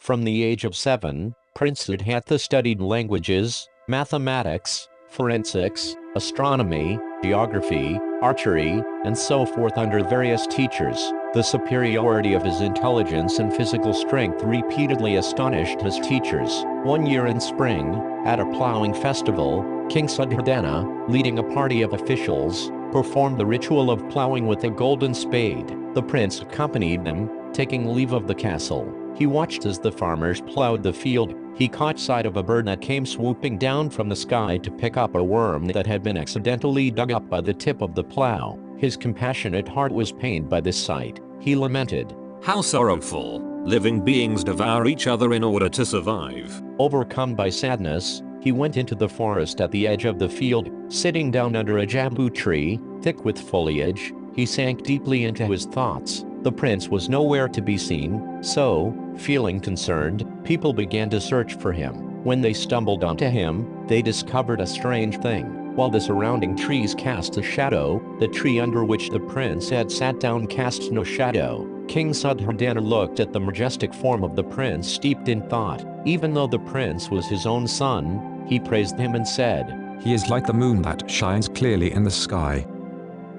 From the age of 7, Prince Siddhārtha studied languages, mathematics, forensics, astronomy, geography, archery, and so forth under various teachers. The superiority of his intelligence and physical strength repeatedly astonished his teachers. One year in spring, at a plowing festival, King Siddhārtha, leading a party of officials, performed the ritual of plowing with a golden spade. The prince accompanied them, taking leave of the castle. He watched as the farmers plowed the field. He caught sight of a bird that came swooping down from the sky to pick up a worm that had been accidentally dug up by the tip of the plow. His compassionate heart was pained by this sight. He lamented, "How sorrowful! Living beings devour each other in order to survive." Overcome by sadness, he went into the forest at the edge of the field. Sitting down under a bamboo tree, thick with foliage, he sank deeply into his thoughts. The prince was nowhere to be seen, so, feeling concerned, people began to search for him. When they stumbled onto him, they discovered a strange thing. While the surrounding trees cast a shadow, the tree under which the prince had sat down cast no shadow. King Siddhārtha looked at the majestic form of the prince steeped in thought. Even though the prince was his own son, he praised him and said, "He is like the moon that shines clearly in the sky."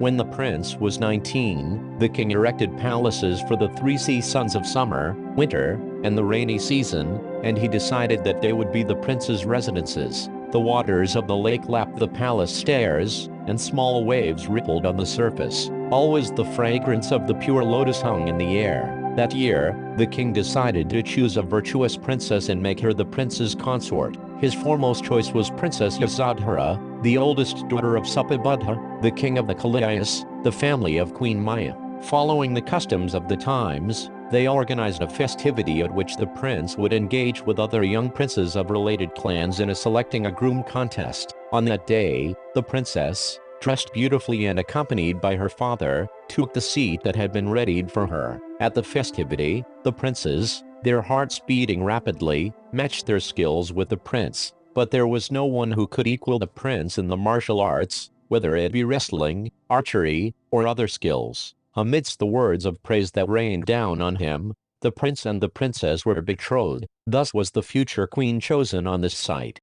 When the prince was 19, the king erected palaces for the 3 seasons of summer, winter, and the rainy season, and he decided that they would be the prince's residences. The waters of the lake lapped the palace stairs, and small waves rippled on the surface. Always the fragrance of the pure lotus hung in the air. That year, the king decided to choose a virtuous princess and make her the prince's consort. His foremost choice was Princess Yaśodharā, the oldest daughter of Buddha, the king of the Kalayas, the family of Queen Maya. Following the customs of the times, they organized a festivity at which the prince would engage with other young princes of related clans in selecting a groom contest. On that day, the princess, dressed beautifully and accompanied by her father, took the seat that had been readied for her. At the festivity, the princes, their hearts beating rapidly, matched their skills with the prince. But there was no one who could equal the prince in the martial arts, whether it be wrestling, archery, or other skills. Amidst the words of praise that rained down on him, the prince and the princess were betrothed. Thus was the future queen chosen on this site.